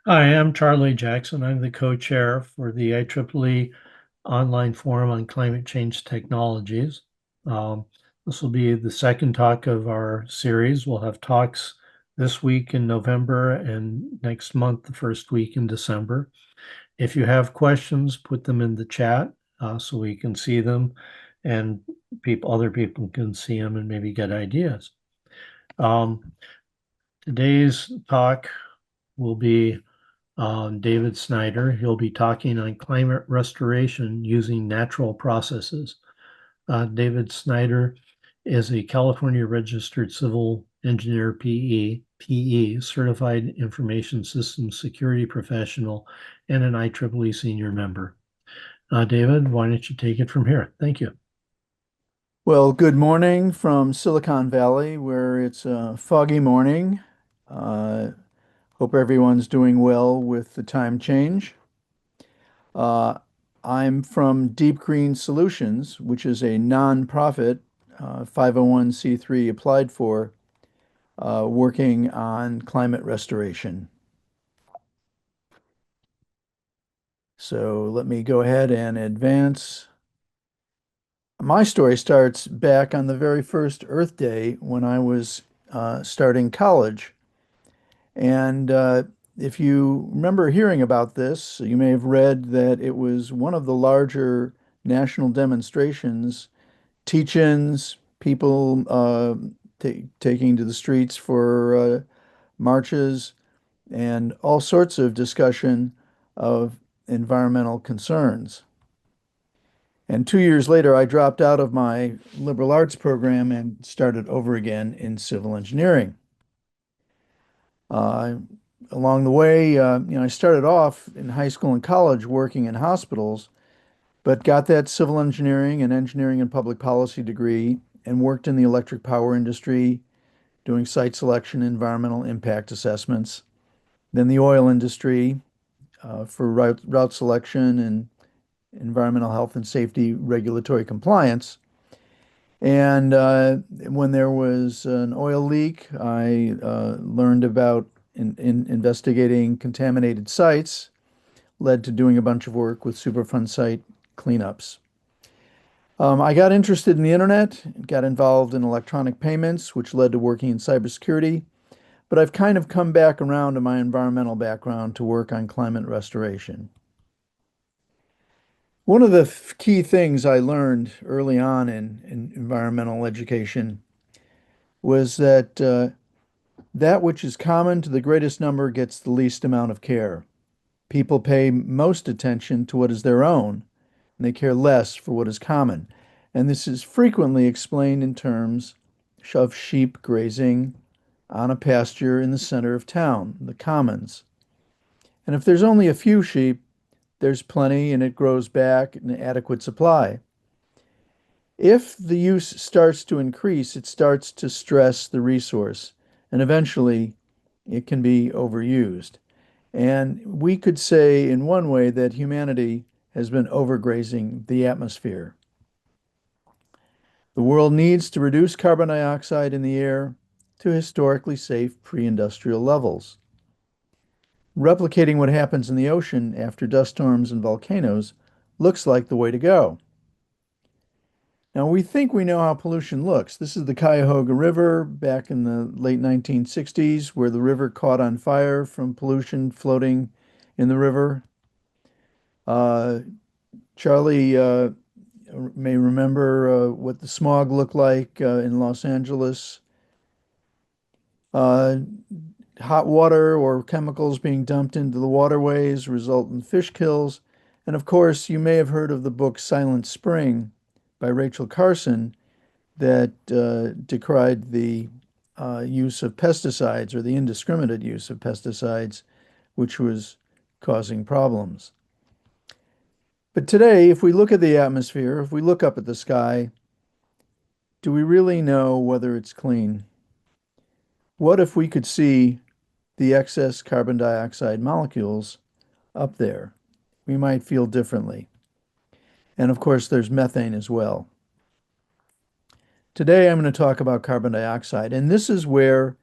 Hi, I'm Charlie Jackson. I'm the co-chair for the IEEE Online Forum on Climate Change Technologies. Um, this will be the second talk of our series. We'll have talks this week in November and next month, the first week in December. If you have questions, put them in the chat so we can see them and other people can see them and maybe get ideas. Um, Today's talk will be David Snyder. He'll be talking on climate restoration using natural processes. David Snyder is a California registered civil engineer PE, certified information systems security professional, and an IEEE senior member. David, why don't you take it from here? Thank you. Well, good morning from Silicon Valley, where it's a foggy morning. Uh, Hope everyone's doing well with the time change. Uh, I'm from Deep Green Solutions, which is a nonprofit 501(c)(3) applied for, working on climate restoration. So let me go ahead and advance. My story starts back on the very first Earth Day when I was starting college. And if you remember hearing about this, you may have read that it was one of the larger national demonstrations, teach-ins, people taking to the streets for marches, and all sorts of discussion of environmental concerns. And 2 years later, I dropped out of my liberal arts program and started over again in civil engineering. Uh, Along the way, I started off in high school and college working in hospitals, but got that civil engineering and public policy degree and worked in the electric power industry, doing site selection, environmental impact assessments. Then the oil industry for route selection and environmental health and safety regulatory compliance. And when there was an oil leak, I learned about in investigating contaminated sites, led to doing a bunch of work with Superfund site cleanups. I got interested in the internet, got involved in electronic payments, which led to working in cybersecurity, but I've kind of come back around to my environmental background to work on climate restoration. One of the key things I learned early on in environmental education was that that which is common to the greatest number gets the least amount of care. People pay most attention to what is their own, and they care less for what is common. And this is frequently explained in terms of sheep grazing on a pasture in the center of town, the commons. And if there's only a few sheep, there's plenty and it grows back in an adequate supply. If the use starts to increase, it starts to stress the resource, and eventually it can be overused. And we could say, in one way, that humanity has been overgrazing the atmosphere. The world needs to reduce carbon dioxide in the air to historically safe pre-industrial levels. Replicating what happens in the ocean after dust storms and volcanoes looks like the way to go. Now, we think we know how pollution looks. This is the Cuyahoga River back in the late 1960s, where the river caught on fire from pollution floating in the river. Uh, Charlie may remember what the smog looked like in Los Angeles. Uh, Hot water or chemicals being dumped into the waterways result in fish kills. And of course, you may have heard of the book Silent Spring by Rachel Carson that decried the use of pesticides or the indiscriminate use of pesticides, which was causing problems. But today, if we look at the atmosphere, if we look up at the sky, do we really know whether it's clean? What if we could see the excess carbon dioxide molecules up there? We might feel differently. And of course, there's methane as well. Today, I'm going to talk about carbon dioxide, and this is where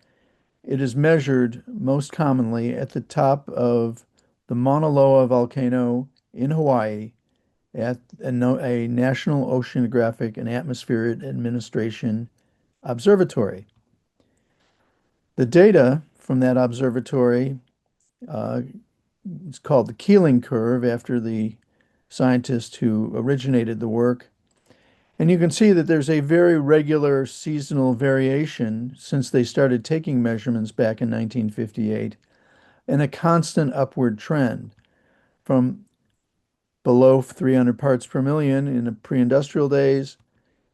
It is measured most commonly at the top of the Mauna Loa volcano in Hawaii at a National Oceanographic and Atmospheric Administration observatory. The data from that observatory uh, is called the Keeling curve after the scientist who originated the work. And you can see that there's a very regular seasonal variation since they started taking measurements back in 1958 and a constant upward trend from below 300 parts per million in the pre-industrial days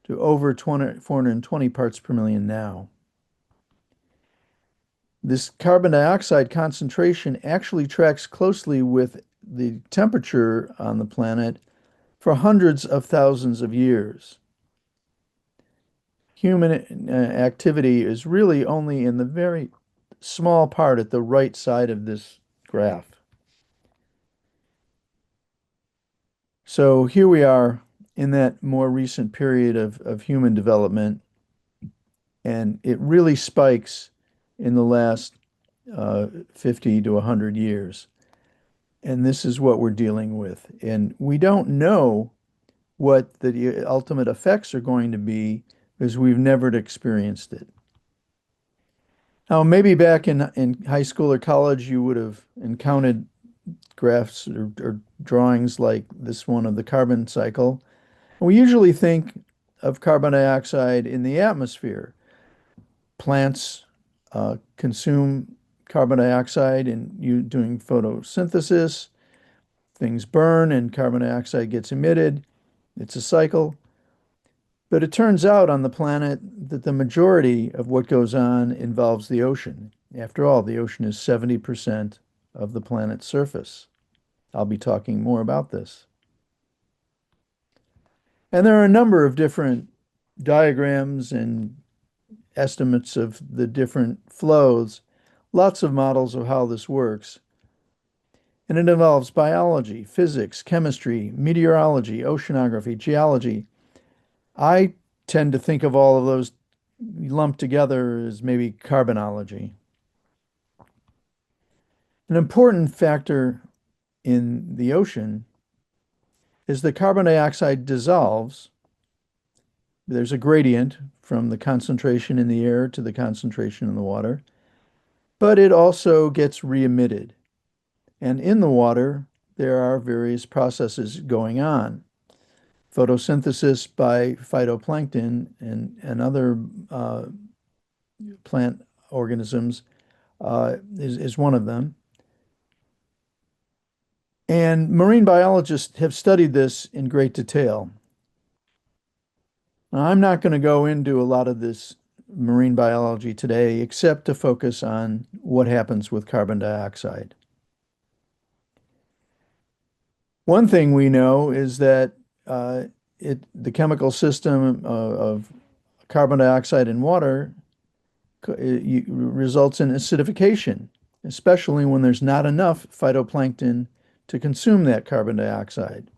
to over 420 parts per million now. This carbon dioxide concentration actually tracks closely with the temperature on the planet for hundreds of thousands of years. Human activity is really only in the very small part at the right side of this graph. So here we are in that more recent period of human development, and it really spikes in the last 50 to 100 years. And this is what we're dealing with. And we don't know what the ultimate effects are going to be because we've never experienced it. Now, maybe back in high school or college, you would have encountered graphs or drawings like this one of the carbon cycle. And we usually think of carbon dioxide in the atmosphere. Plants consume carbon dioxide in you doing photosynthesis. Things burn and carbon dioxide gets emitted. It's a cycle. But it turns out on the planet that the majority of what goes on involves the ocean. After all, the ocean is 70% of the planet's surface. I'll be talking more about this. And there are a number of different diagrams and estimates of the different flows, lots of models of how this works. And it involves biology, physics, chemistry, meteorology, oceanography, geology. I tend to think of all of those lumped together as maybe carbonology. An important factor in the ocean is the carbon dioxide dissolves. There's a gradient from the concentration in the air to the concentration in the water, but it also gets re-emitted. And in the water, there are various processes going on. Photosynthesis by phytoplankton and other plant organisms is one of them. And marine biologists have studied this in great detail. Now, I'm not going to go into a lot of this marine biology today, except to focus on what happens with carbon dioxide. One thing we know is that the chemical system of carbon dioxide in water results in acidification, especially when there's not enough phytoplankton to consume that carbon dioxide.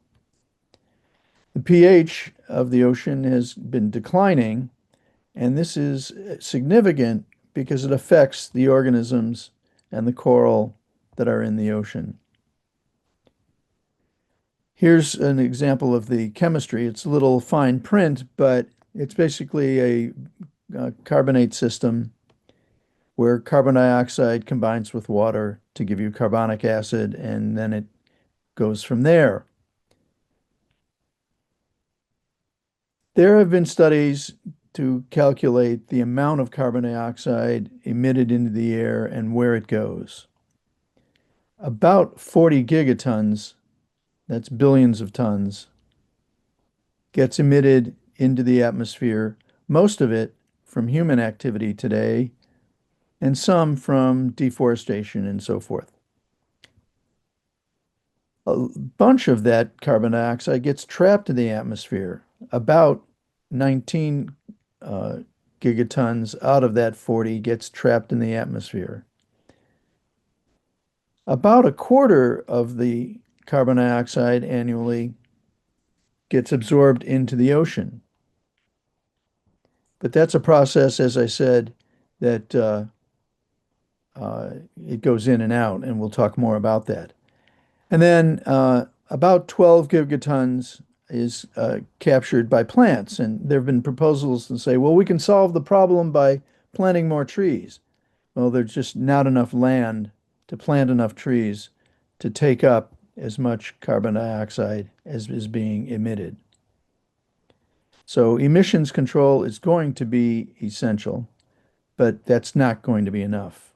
The pH of the ocean has been declining, and this is significant because it affects the organisms and the coral that are in the ocean. Here's an example of the chemistry. It's a little fine print, but it's basically a carbonate system where carbon dioxide combines with water to give you carbonic acid, and then it goes from there. There have been studies to calculate the amount of carbon dioxide emitted into the air and where it goes. About 40 gigatons, that's billions of tons, gets emitted into the atmosphere, most of it from human activity today, and some from deforestation and so forth. A bunch of that carbon dioxide gets trapped in the atmosphere. About 19 gigatons out of that 40 gets trapped in the atmosphere. About a quarter of the carbon dioxide annually gets absorbed into the ocean. But that's a process, as I said, that it goes in and out, and we'll talk more about that. And then about 12 gigatons is captured by plants. And there have been proposals to say, well, we can solve the problem by planting more trees. Well, there's just not enough land to plant enough trees to take up as much carbon dioxide as is being emitted. So emissions control is going to be essential, but that's not going to be enough.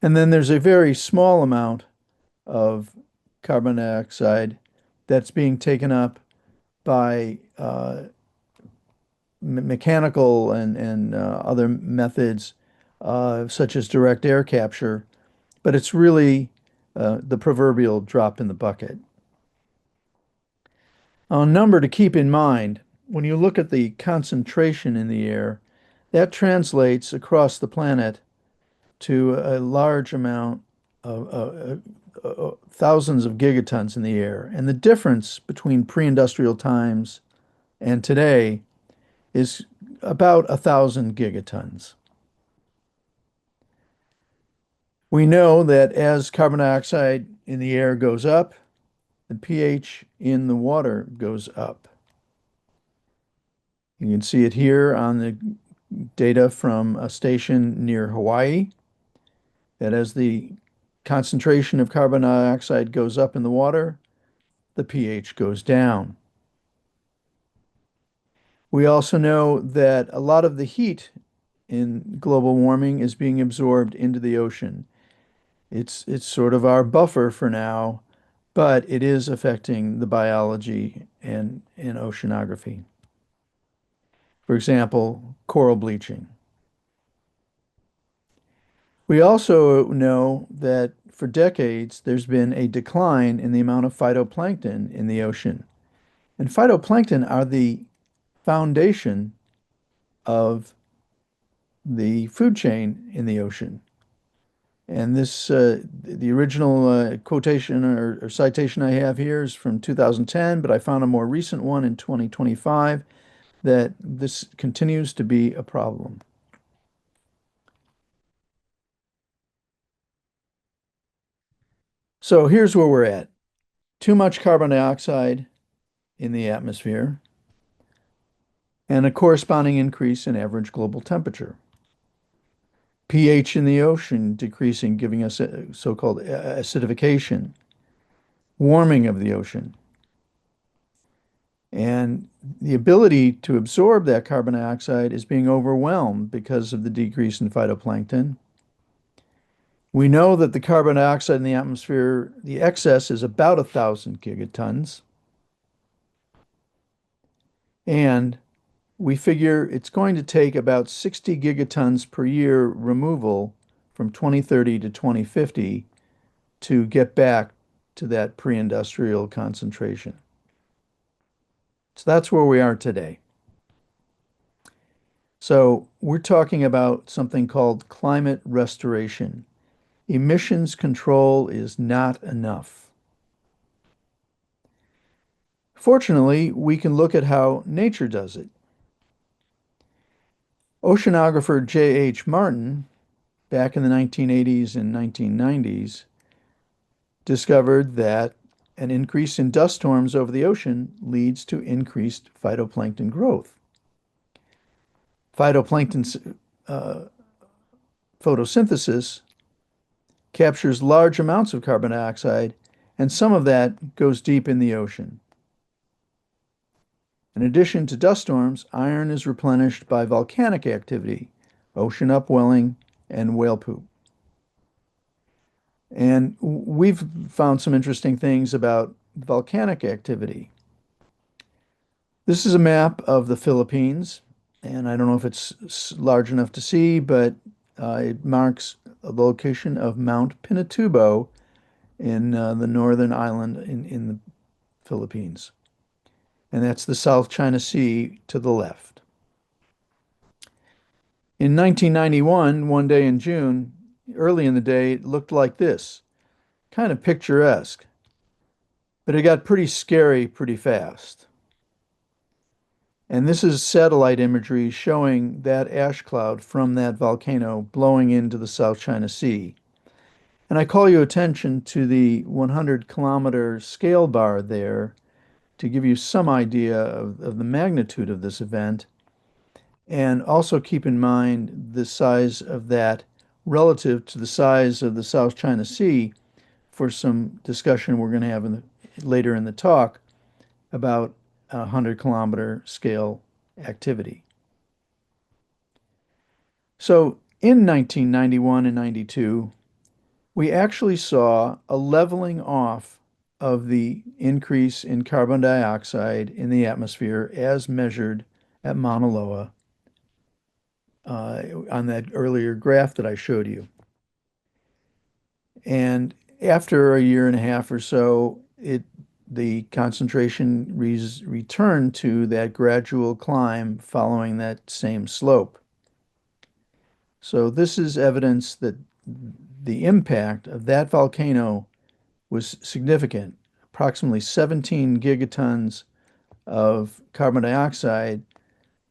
And then there's a very small amount of carbon dioxide that's being taken up by mechanical and other methods, such as direct air capture, but it's really the proverbial drop in the bucket. A number to keep in mind, when you look at the concentration in the air, that translates across the planet to a large amount of thousands of gigatons in the air. And the difference between pre-industrial times and today is about 1,000 gigatons. We know that as carbon dioxide in the air goes up, the pH in the water goes up. You can see it here on the data from a station near Hawaii, that as the concentration of carbon dioxide goes up in the water, the pH goes down. We also know that a lot of the heat in global warming is being absorbed into the ocean. It's sort of our buffer for now, but it is affecting the biology and oceanography. For example, coral bleaching. We also know that for decades there's been a decline in the amount of phytoplankton in the ocean. And phytoplankton are the foundation of the food chain in the ocean. And this, the original quotation or citation I have here is from 2010, but I found a more recent one in 2025 that this continues to be a problem. So here's where we're at. Too much carbon dioxide in the atmosphere and a corresponding increase in average global temperature. pH in the ocean decreasing, giving us a so-called acidification, warming of the ocean. And the ability to absorb that carbon dioxide is being overwhelmed because of the decrease in phytoplankton. We know that the carbon dioxide in the atmosphere, the excess is about 1,000 gigatons. And we figure it's going to take about 60 gigatons per year removal from 2030 to 2050 to get back to that pre-industrial concentration. So that's where we are today. So we're talking about something called climate restoration. Emissions control is not enough. Fortunately, we can look at how nature does it. Oceanographer J.H. Martin, back in the 1980s and 1990s, discovered that an increase in dust storms over the ocean leads to increased phytoplankton growth. Phytoplankton photosynthesis captures large amounts of carbon dioxide, and some of that goes deep in the ocean. In addition to dust storms, iron is replenished by volcanic activity, ocean upwelling, and whale poop. And we've found some interesting things about volcanic activity. This is a map of the Philippines, and I don't know if it's large enough to see, but it marks the location of Mount Pinatubo in the northern island in the Philippines. And that's the South China Sea to the left. In 1991, one day in June, early in the day, it looked like this, kind of picturesque, but it got pretty scary pretty fast. And this is satellite imagery showing that ash cloud from that volcano blowing into the South China Sea. And I call your attention to the 100-kilometer scale bar there to give you some idea of the magnitude of this event. And also keep in mind the size of that relative to the size of the South China Sea for some discussion we're going to have later in the talk about a 100-kilometer scale activity. So in 1991 and 92, we actually saw a leveling off of the increase in carbon dioxide in the atmosphere as measured at Mauna Loa on that earlier graph that I showed you. And after a year and a half or so, the concentration returned to that gradual climb following that same slope. So this is evidence that the impact of that volcano was significant. Approximately 17 gigatons of carbon dioxide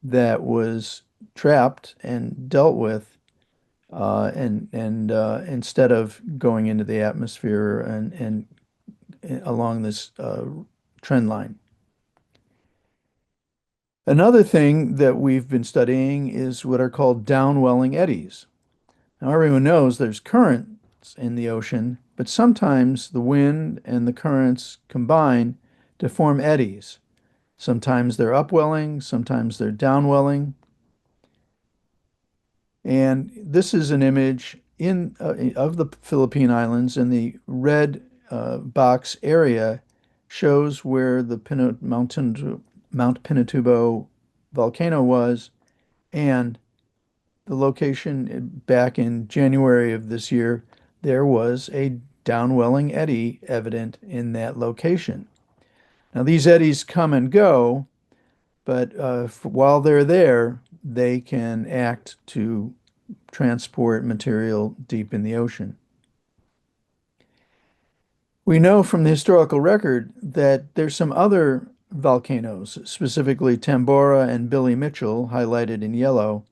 that was trapped and dealt with instead of going into the atmosphere and along this trend line. Another thing that we've been studying is what are called downwelling eddies. Now, everyone knows there's currents in the ocean, but sometimes the wind and the currents combine to form eddies. Sometimes they're upwelling, sometimes they're downwelling. And this is an image of the Philippine Islands, and the red box area shows where the Mount Pinatubo volcano was, and the location back in January of this year, there was a downwelling eddy evident in that location. Now, these eddies come and go, but while they're there, they can act to transport material deep in the ocean. We know from the historical record that there's some other volcanoes, specifically Tambora and Billy Mitchell, highlighted in yellow,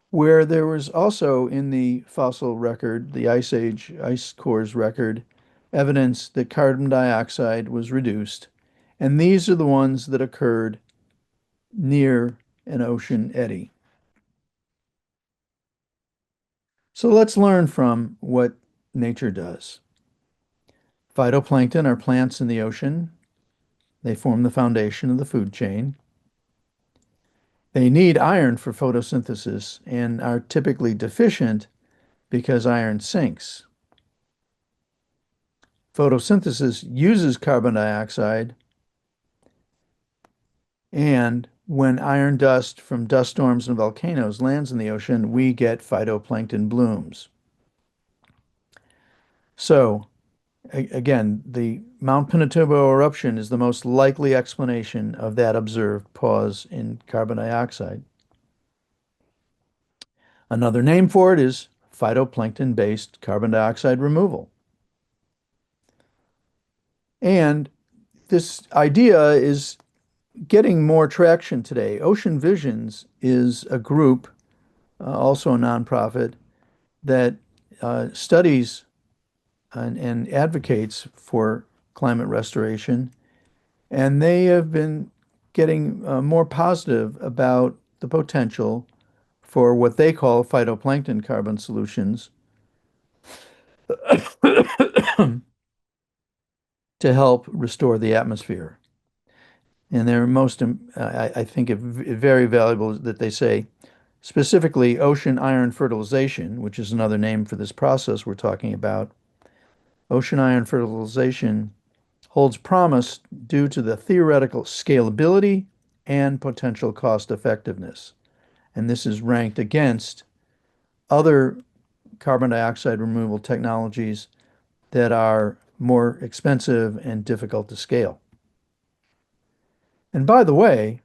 where there was also in the fossil record, the Ice Age ice cores record, evidence that carbon dioxide was reduced. And these are the ones that occurred near an ocean eddy. So let's learn from what nature does. Phytoplankton are plants in the ocean. They form the foundation of the food chain. They need iron for photosynthesis and are typically deficient because iron sinks. Photosynthesis uses carbon dioxide, and when iron dust from dust storms and volcanoes lands in the ocean, we get phytoplankton blooms. So, again, the Mount Pinatubo eruption is the most likely explanation of that observed pause in carbon dioxide. Another name for it is phytoplankton-based carbon dioxide removal. And this idea is getting more traction today. Ocean Visions is a group, also a nonprofit, that studies and advocates for climate restoration. And they have been getting more positive about the potential for what they call phytoplankton carbon solutions to help restore the atmosphere. And they're most, I think, very valuable that they say, specifically ocean iron fertilization, which is another name for this process we're talking about. Ocean iron fertilization holds promise due to the theoretical scalability and potential cost effectiveness. And this is ranked against other carbon dioxide removal technologies that are more expensive and difficult to scale. And by the way,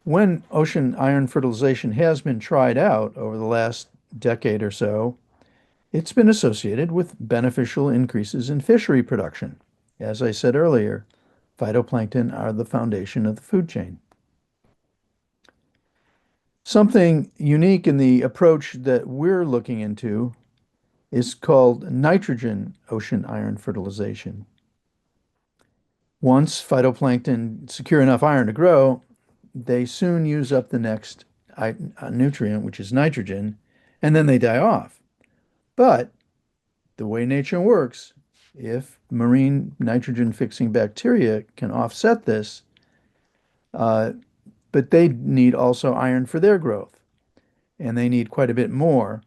when ocean iron fertilization has been tried out over the last decade or so, it's been associated with beneficial increases in fishery production. As I said earlier, phytoplankton are the foundation of the food chain. Something unique in the approach that we're looking into is called nitrogen ocean iron fertilization. Once phytoplankton secure enough iron to grow, they soon use up the next nutrient, which is nitrogen, and then they die off. But the way nature works, if marine nitrogen fixing bacteria can offset this, uh, but they need also iron for their growth, and they need quite a bit more.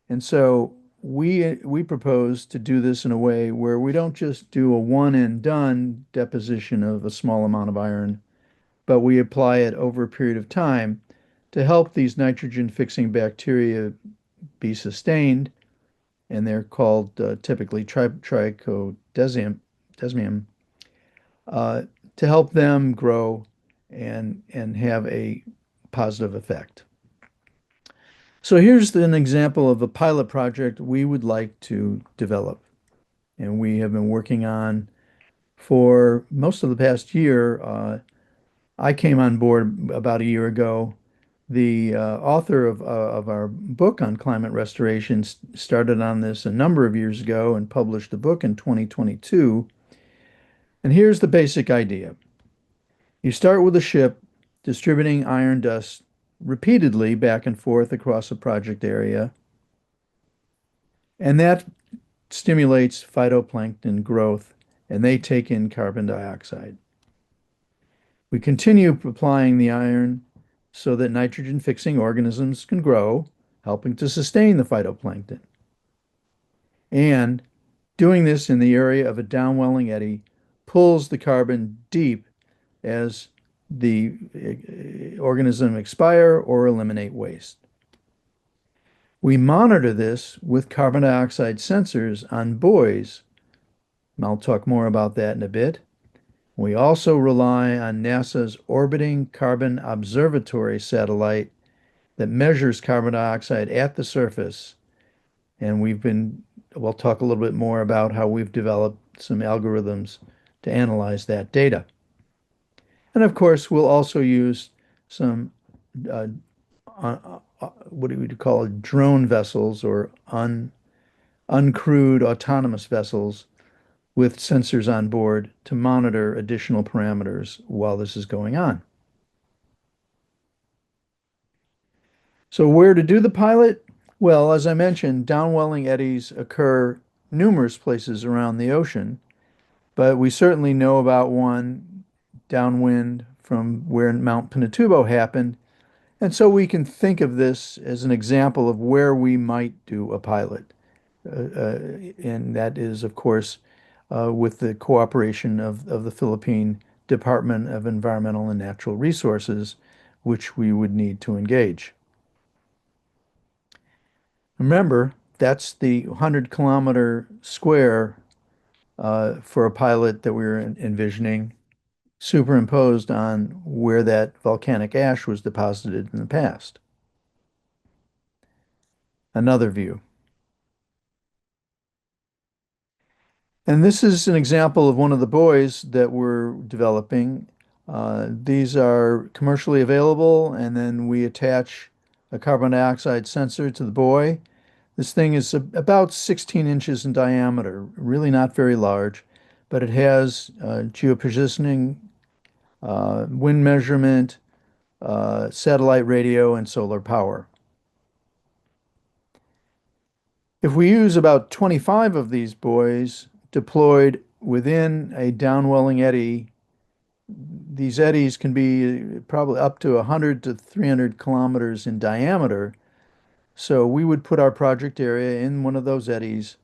And so we propose to do this in a way where we don't just do a one and done deposition of a small amount of iron, but we apply it over a period of time to help these nitrogen fixing bacteria be sustained, and they're called typically trichodesmium, uh, to help them grow and have a positive effect. So here's an example of a pilot project we would like to develop, and we have been working on for most of the past year. I came on board about a year ago. The author of our book on climate restoration started on this a number of years ago and published a book in 2022. And here's the basic idea. You start with a ship distributing iron dust repeatedly back and forth across a project area, and that stimulates phytoplankton growth, and they take in carbon dioxide. We continue applying the iron so that nitrogen-fixing organisms can grow, helping to sustain the phytoplankton. And doing this in the area of a downwelling eddy pulls the carbon deep as the organism expire or eliminate waste. We monitor this with carbon dioxide sensors on buoys. I'll talk more about that in a bit. We also rely on NASA's orbiting carbon observatory satellite that measures carbon dioxide at the surface. And we'll talk a little bit more about how we've developed some algorithms to analyze that data. And of course, we'll also use some uh, what do we call it, drone vessels or uncrewed autonomous vessels with sensors on board to monitor additional parameters while this is going on. So where to do the pilot? Well, as I mentioned, downwelling eddies occur numerous places around the ocean, but we certainly know about one downwind from where Mount Pinatubo happened. And so we can think of this as an example of where we might do a pilot. And that is, of course, with the cooperation of the Philippine Department of Environmental and Natural Resources, which we would need to engage. Remember, that's the 100-kilometer square for a pilot that we were envisioning, superimposed on where that volcanic ash was deposited in the past. Another view. And this is an example of one of the buoys that we're developing. These are commercially available, and then we attach a carbon dioxide sensor to the buoy. This thing is about 16 inches in diameter, really not very large, but it has geopositioning, wind measurement, satellite radio, and solar power. If we use about 25 of these buoys deployed within a downwelling eddy, these eddies can be probably up to 100 to 300 kilometers in diameter. So we would put our project area in one of those eddies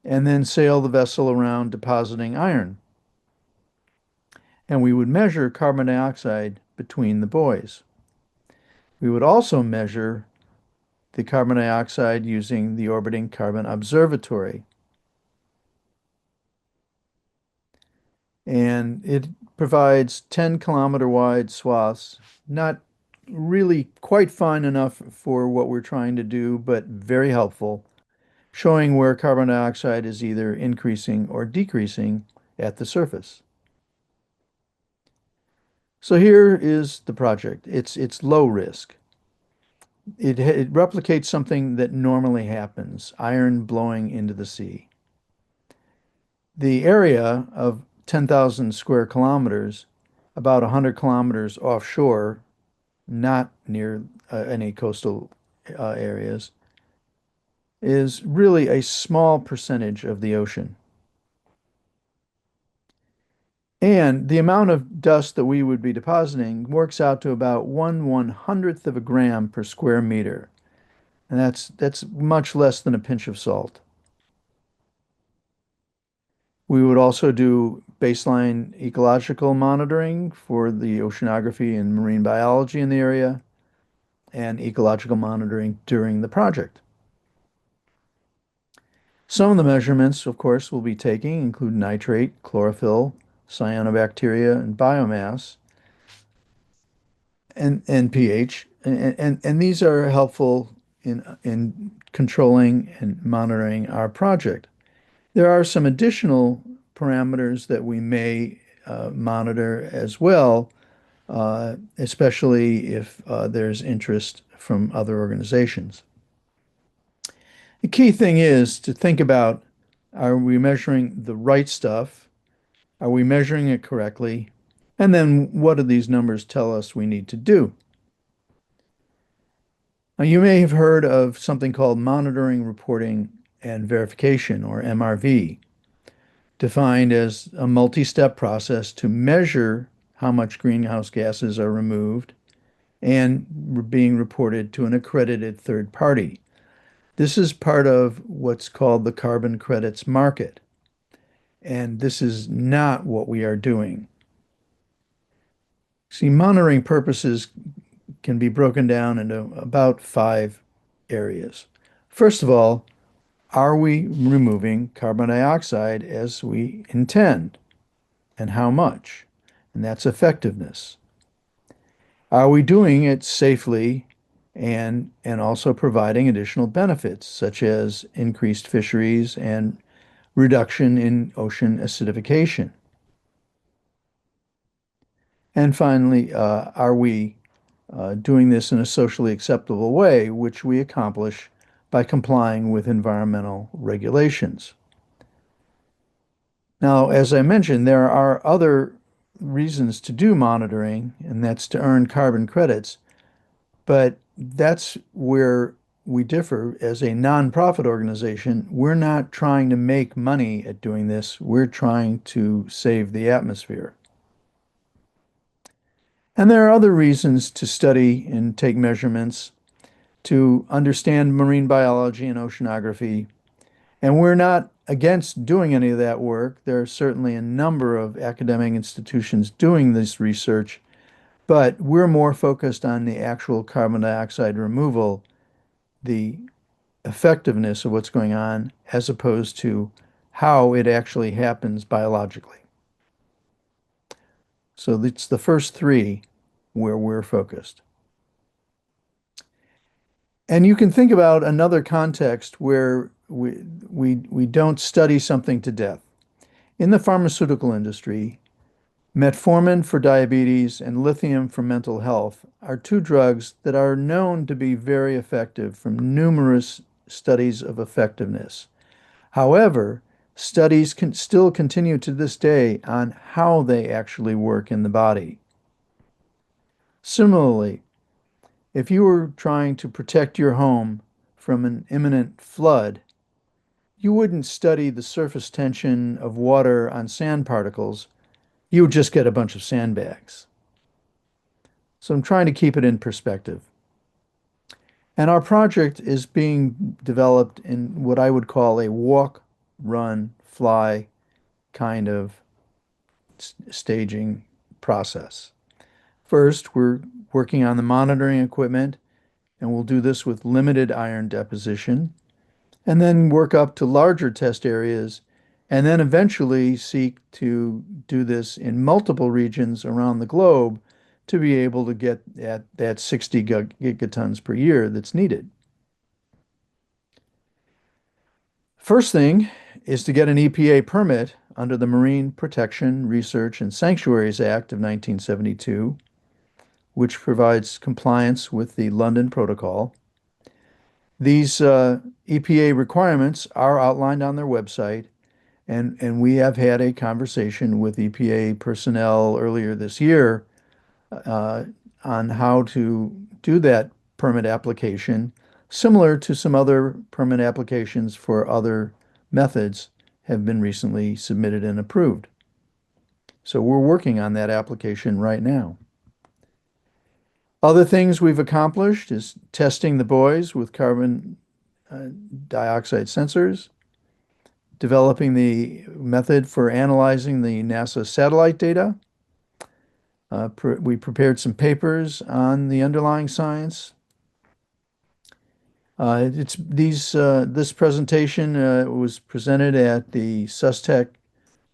and then sail the vessel around depositing iron. And we would measure carbon dioxide between the buoys. We would also measure the carbon dioxide using the orbiting carbon observatory. And it provides 10-kilometer wide swaths, not really quite fine enough for what we're trying to do, but very helpful, showing where carbon dioxide is either increasing or decreasing at the surface. So here is the project. It's low risk. It replicates something that normally happens, iron blowing into the sea. The area of 10,000 square kilometers, about 100 kilometers offshore, not near any coastal areas, is really a small percentage of the ocean. And the amount of dust that we would be depositing works out to about 1/100th of a gram per square meter. And that's much less than a pinch of salt. We would also do baseline ecological monitoring for the oceanography and marine biology in the area and ecological monitoring during the project. Some of the measurements, of course, we'll be taking include nitrate, chlorophyll, cyanobacteria, and biomass, and pH. And these are helpful in controlling and monitoring our project. There are some additional parameters that we may monitor as well, especially if there's interest from other organizations. The key thing is to think about, are we measuring the right stuff? Are we measuring it correctly? And then what do these numbers tell us we need to do? Now, you may have heard of something called monitoring, reporting, and verification, or MRV, defined as a multi-step process to measure how much greenhouse gases are removed and being reported to an accredited third party. This is part of what's called the carbon credits market, and this is not what we are doing. See, monitoring purposes can be broken down into about 5 areas. First of all, are we removing carbon dioxide as we intend, and how much? And that's effectiveness. Are we doing it safely and also providing additional benefits, such as increased fisheries and reduction in ocean acidification? And finally, are we doing this in a socially acceptable way, which we accomplish by complying with environmental regulations? Now, as I mentioned, there are other reasons to do monitoring, and that's to earn carbon credits, but that's where we differ. As a nonprofit organization, we're not trying to make money at doing this. We're trying to save the atmosphere. And there are other reasons to study and take measurements to understand marine biology and oceanography. And we're not against doing any of that work. There are certainly a number of academic institutions doing this research, but we're more focused on the actual carbon dioxide removal, the effectiveness of what's going on, as opposed to how it actually happens biologically. So it's the first three where we're focused. And you can think about another context where we don't study something to death. In the pharmaceutical industry, metformin for diabetes and lithium for mental health are two drugs that are known to be very effective from numerous studies of effectiveness. However, studies can still continue to this day on how they actually work in the body. Similarly, if you were trying to protect your home from an imminent flood, you wouldn't study the surface tension of water on sand particles. You would just get a bunch of sandbags. So I'm trying to keep it in perspective. And our project is being developed in what I would call a walk, run, fly kind of staging process. First, we're working on the monitoring equipment, and we'll do this with limited iron deposition, and then work up to larger test areas, and then eventually seek to do this in multiple regions around the globe to be able to get at that 60 gigatons per year that's needed. First thing is to get an EPA permit under the Marine Protection, Research, and Sanctuaries Act of 1972, which provides compliance with the London Protocol. These EPA requirements are outlined on their website, and we have had a conversation with EPA personnel earlier this year uh, on how to do that permit application, similar to some other permit applications for other methods have been recently submitted and approved. So we're working on that application right now. Other things we've accomplished is testing the buoys with carbon dioxide sensors, developing the method for analyzing the NASA satellite data. We prepared some papers on the underlying science. This presentation was presented at the SUSTech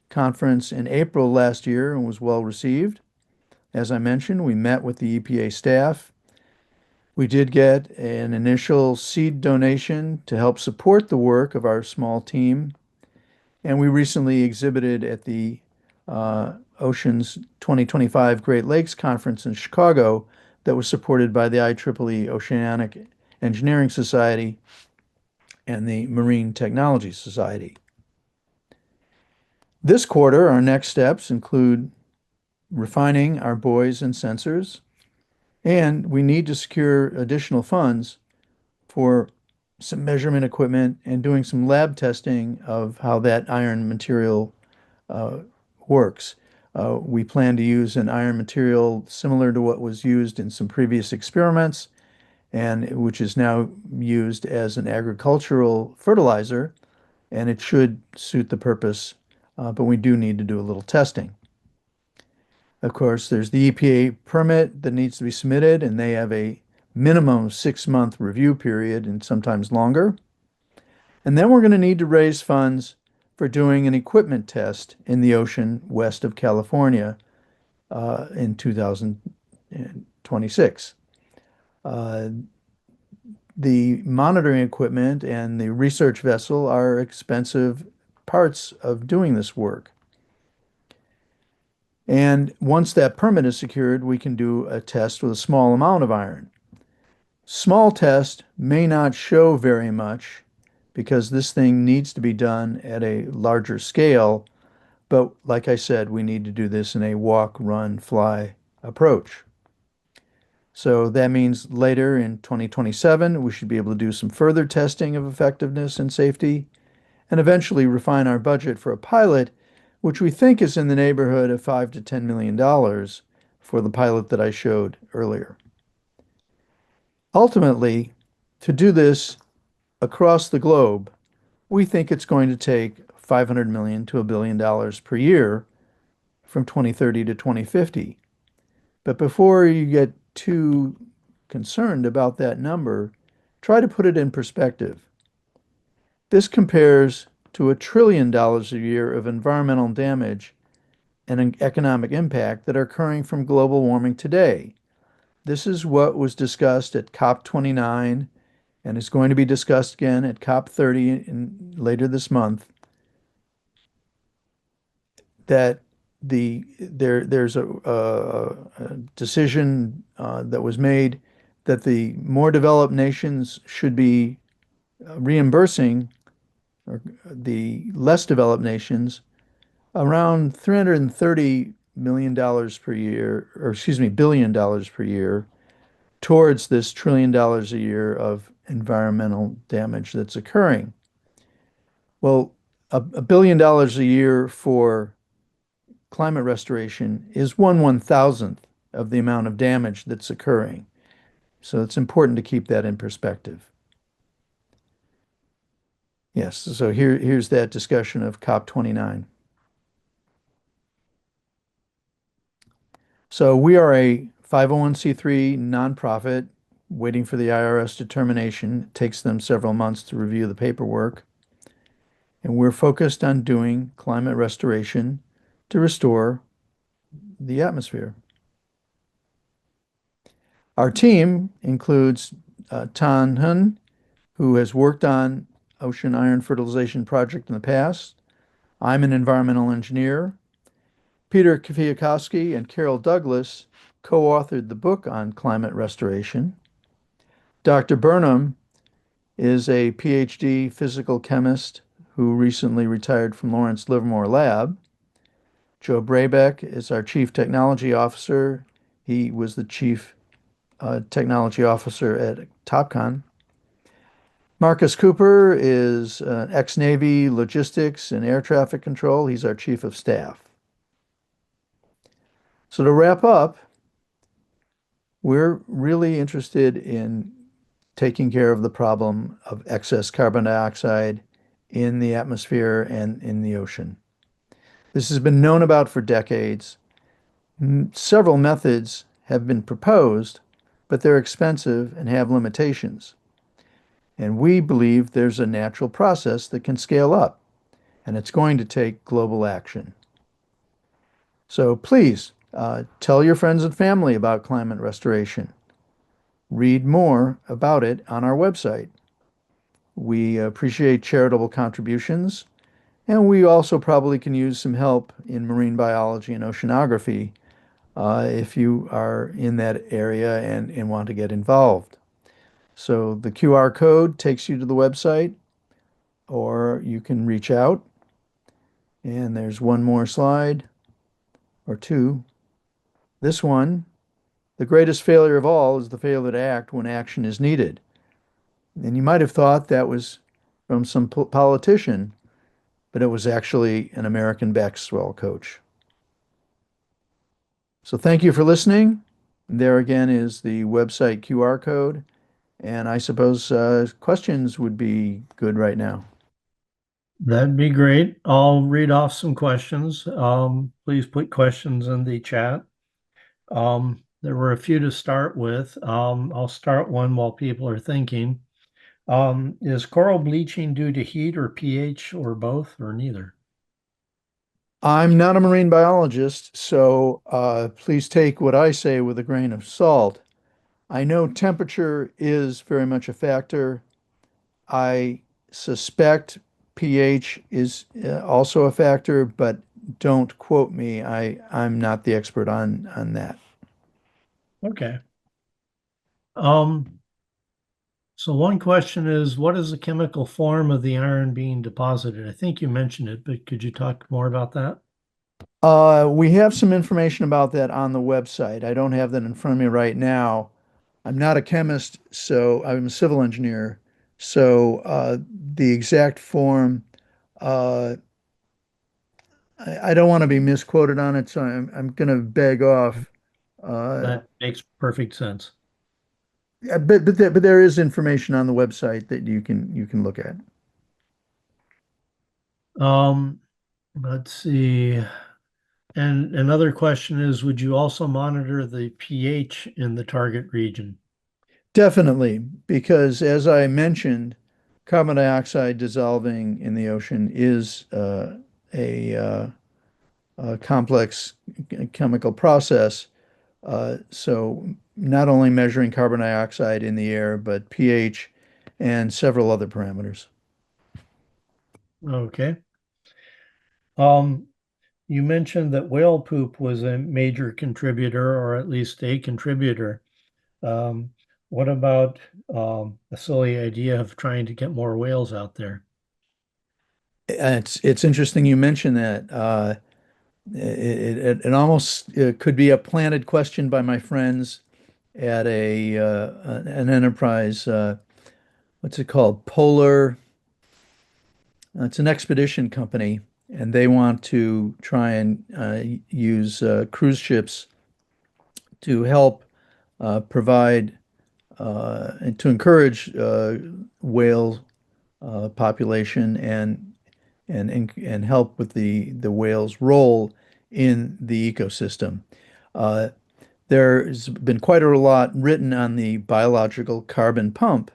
conference in April last year and was well received. As I mentioned, we met with the EPA staff. We did get an initial seed donation to help support the work of our small team, and we recently exhibited at the Oceans 2025 Great Lakes Conference in Chicago that was supported by the IEEE Oceanic Engineering Society and the Marine Technology Society. This quarter, our next steps include refining our buoys and sensors, and we need to secure additional funds for some measurement equipment and doing some lab testing of how that iron material uh, works. We plan to use an iron material similar to what was used in some previous experiments, and which is now used as an agricultural fertilizer, and it should suit the purpose, but we do need to do a little testing. Of course, there's the EPA permit that needs to be submitted, and they have a minimum 6-month review period and sometimes longer. And then we're going to need to raise funds for doing an equipment test in the ocean west of California in 2026. The monitoring equipment and the research vessel are expensive parts of doing this work. And once that permit is secured, we can do a test with a small amount of iron. Small test may not show very much because this thing needs to be done at a larger scale. But like I said, we need to do this in a walk, run, fly approach. So that means later in 2027, we should be able to do some further testing of effectiveness and safety, and eventually refine our budget for a pilot, which we think is in the neighborhood of $5 to $10 million for the pilot that I showed earlier. Ultimately, to do this across the globe, we think it's going to take $500 million to $1 billion per year from 2030 to 2050. But before you get too concerned about that number, try to put it in perspective. This compares to $1 trillion a year of environmental damage and economic impact that are occurring from global warming today. This is what was discussed at COP29 and is going to be discussed again at COP30 later this month. That there's a decision that was made that the more developed nations should be reimbursing the less developed nations around $330 million per year, or excuse me, $1 billion per year towards this $1 trillion a year of environmental damage that's occurring. Well, $1 billion a year for climate restoration is 1/1000th of the amount of damage that's occurring. So it's important to keep that in perspective. Yes, so here's that discussion of COP29. So we are a 501c3 nonprofit waiting for the IRS determination. It takes them several months to review the paperwork. And we're focused on doing climate restoration to restore the atmosphere. Our team includes Tan Hun, who has worked on ocean iron fertilization project in the past. I'm an environmental engineer. Peter Kwiatkowski and Carol Douglas co-authored the book on climate restoration. Dr. Burnham is a PhD physical chemist who recently retired from Lawrence Livermore Lab. Joe Brabeck is our Chief Technology Officer. He was the Chief Technology Officer at TopCon. Marcus Cooper is ex-Navy logistics and air traffic control. He's our Chief of Staff. So to wrap up, we're really interested in taking care of the problem of excess carbon dioxide in the atmosphere and in the ocean. This has been known about for decades. Several methods have been proposed, but they're expensive and have limitations. And we believe there's a natural process that can scale up, and it's going to take global action. So please tell your friends and family about climate restoration. Read more about it on our website. We appreciate charitable contributions, and we also probably can use some help in marine biology and oceanography if you are in that area and want to get involved. So the QR code takes you to the website, or you can reach out. And there's one more slide, or two. This one, the greatest failure of all is the failure to act when action is needed. And you might have thought that was from some politician, but it was actually an American basketball coach. So thank you for listening. There again is the website QR code. And I suppose questions would be good right now. That'd be great. I'll read off some questions. Please put questions in the chat. There were a few to start with. I'll start one while people are thinking. Is coral bleaching due to heat or pH or both or neither? I'm not a marine biologist, so please take what I say with a grain of salt. I know temperature is very much a factor. I suspect pH is also a factor, but don't quote me. I'm not the expert on that. Okay. Um, so one question is, what is the chemical form of the iron being deposited? I think you mentioned it, but could you talk more about that? We have some information about that on the website. I don't have that in front of me right now. I'm not a chemist, so I'm a civil engineer. So the exact form, uh, I don't want to be misquoted on it, so I'm going to beg off. Uh, That makes perfect sense. yeah, but there is information on the website that you can look at. Um, let's see. And another question is, would you also monitor the pH in the target region? Definitely, because as I mentioned, carbon dioxide dissolving in the ocean is a complex chemical process. So not only measuring carbon dioxide in the air, but pH and several other parameters. Okay. Um, you mentioned that whale poop was a major contributor, or at least a contributor. Um, what about the silly idea of trying to get more whales out there? It's interesting you mentioned that. It almost could be a planted question by my friends at an enterprise. What's it called? Polar. It's an expedition company, and they want to try and use cruise ships to help provide and to encourage whale population and help with the whale's role in the ecosystem. Uh, there's been quite a lot written on the biological carbon pump,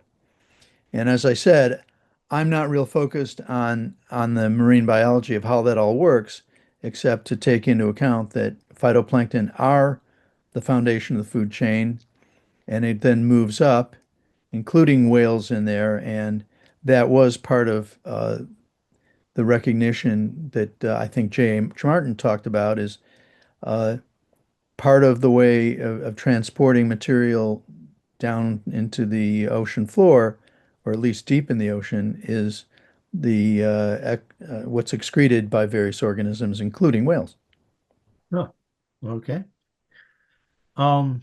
and as I said, I'm not real focused on the marine biology of how that all works, except to take into account that phytoplankton are the foundation of the food chain, and it then moves up, including whales in there, and that was part of the recognition that I think J.H. Martin talked about is uh, part of the way of transporting material down into the ocean floor or at least deep in the ocean, is the what's excreted by various organisms, including whales. Oh, okay. Um,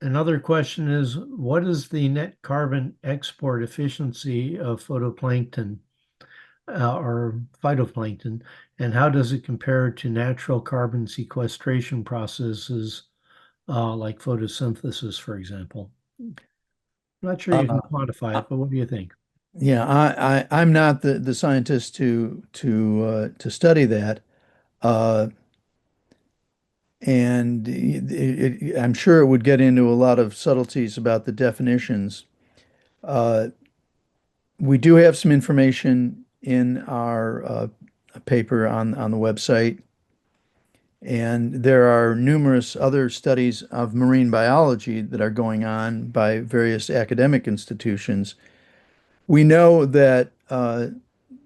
Another question is, what is the net carbon export efficiency of photoplankton or phytoplankton, and how does it compare to natural carbon sequestration processes like photosynthesis, for example? I'm not sure you Uh, can quantify it, but what do you think? yeah, I'm not the scientist to study that. Uh, and I'm sure it would get into a lot of subtleties about the definitions. Uh, we do have some information in our paper on the website, and there are numerous other studies of marine biology that are going on by various academic institutions. We know that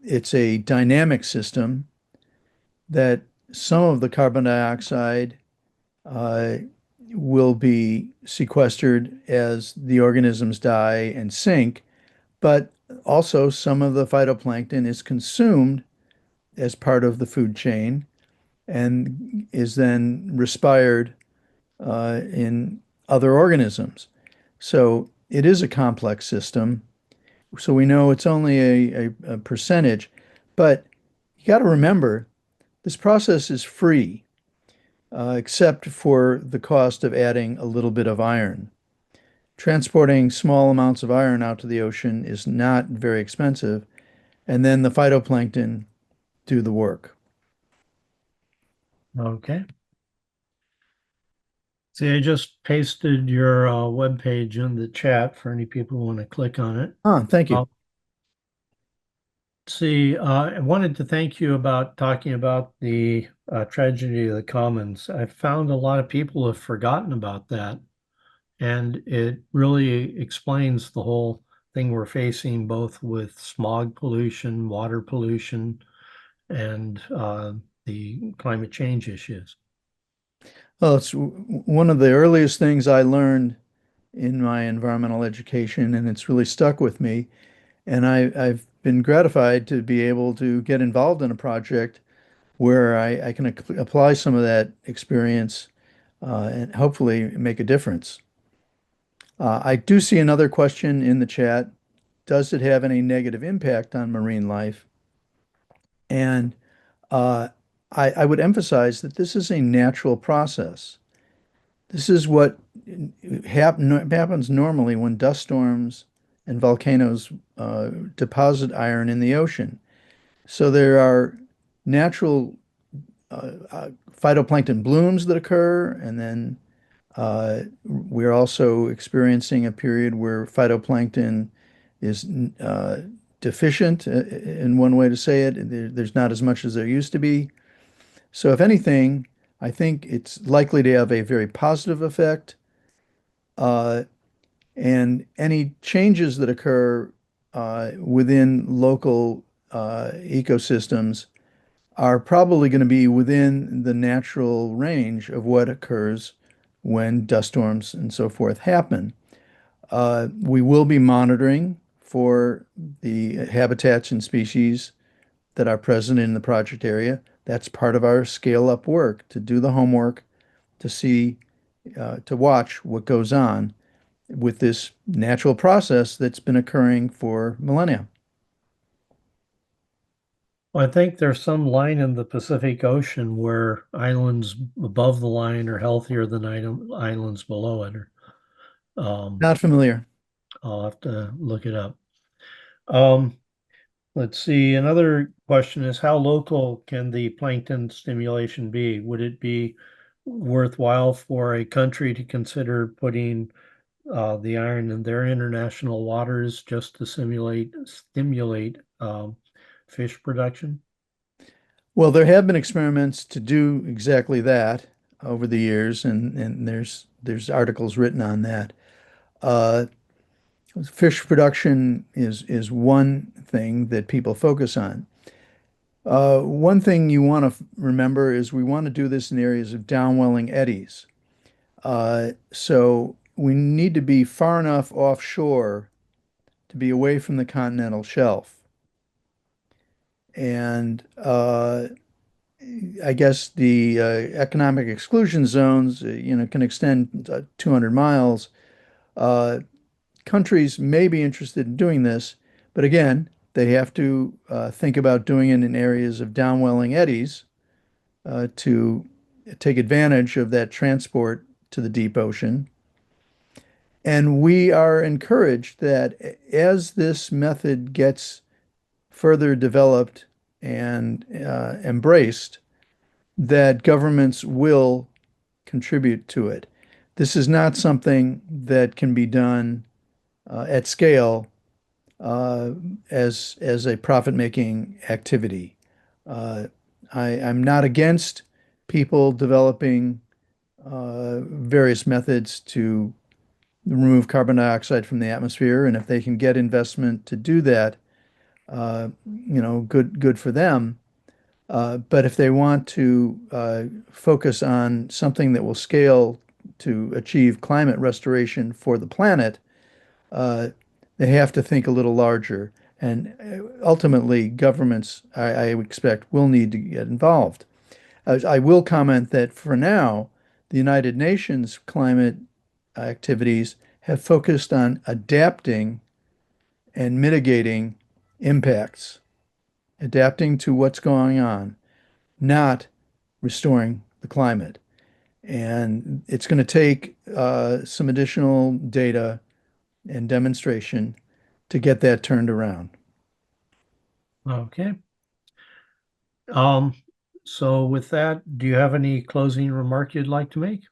it's a dynamic system, that some of the carbon dioxide uh, will be sequestered as the organisms die and sink, but also some of the phytoplankton is consumed as part of the food chain and is then respired in other organisms. So it is a complex system. So we know it's only a percentage, but you got to remember this process is free, except for the cost of adding a little bit of iron. Transporting small amounts of iron out to the ocean is not very expensive, and then the phytoplankton do the work. Okay. See, I just pasted your webpage in the chat for any people who want to click on it. Ah, thank you. Uh, See, I wanted to thank you about talking about the tragedy of the commons. I found a lot of people have forgotten about that, and it really explains the whole thing we're facing, both with smog pollution, water pollution, and the climate change issues. Well, it's one of the earliest things I learned in my environmental education, and it's really stuck with me. And I've been gratified to be able to get involved in a project where I can apply some of that experience and hopefully make a difference. I do see another question in the chat. Does it have any negative impact on marine life? And uh, I would emphasize that this is a natural process. This is what happens normally when dust storms and volcanoes deposit iron in the ocean. So there are natural phytoplankton blooms that occur, and then we're also experiencing a period where phytoplankton is deficient, in one way to say it. There's not as much as there used to be. So, if anything, I think it's likely to have a very positive effect. Uh, and any changes that occur within local ecosystems are probably going to be within the natural range of what occurs when dust storms and so forth happen. We will be monitoring for the habitats and species that are present in the project area. That's part of our scale up work to do the homework, to see, to watch what goes on with this natural process that's been occurring for millennia. Well, I think there's some line in the Pacific Ocean where islands above the line are healthier than islands below it. Um, Not familiar. I'll have to look it up. Um, let's see. Another question is how local can the plankton stimulation be? Would it be worthwhile for a country to consider putting the iron in their international waters just to stimulate fish production? Well, there have been experiments to do exactly that over the years, and there's articles written on that. Uh, Fish production is one thing that people focus on. One thing you want to remember is we want to do this in areas of downwelling eddies. So we need to be far enough offshore to be away from the continental shelf. And I guess the economic exclusion zones, can extend 200 miles. Uh, Countries may be interested in doing this, but again, they have to think about doing it in areas of downwelling eddies to take advantage of that transport to the deep ocean. And we are encouraged that as this method gets further developed and embraced, that governments will contribute to it. This is not something that can be done at scale uh, as a profit-making activity. Uh, I'm not against people developing various methods to remove carbon dioxide from the atmosphere, and if they can get investment to do that, good for them. But if they want to focus on something that will scale to achieve climate restoration for the planet, uh, they have to think a little larger. And ultimately, governments, I expect, will need to get involved. I will comment that for now, the United Nations climate activities have focused on adapting and mitigating impacts, adapting to what's going on, not restoring the climate. And it's going to take some additional data and demonstration to get that turned around. Okay. Um, so with that, do you have any closing remark you'd like to make?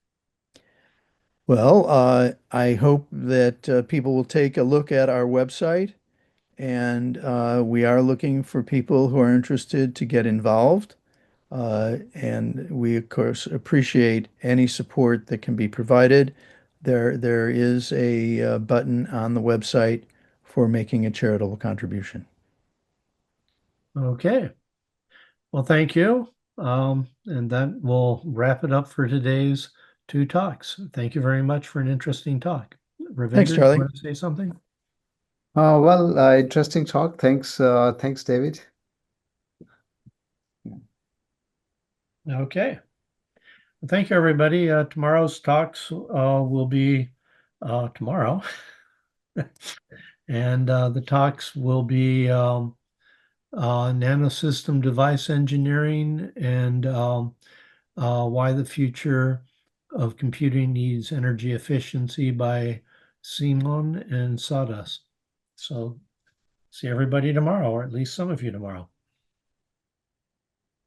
Well, I hope that people will take a look at our website, and we are looking for people who are interested to get involved. And we, of course, appreciate any support that can be provided. There is a button on the website for making a charitable contribution. Okay. Well, thank you. And that will wrap it up for today's two talks. Thank you very much for an interesting talk. Thanks, Ravinder, do you Charlie. want to say something? Interesting talk. Thanks, David. Okay. Well, thank you, everybody. Tomorrow's talks will be tomorrow. And the talks will be nanosystem device engineering and why the future of computing needs energy efficiency by Simon and Sawdust. So see everybody tomorrow, or at least some of you tomorrow.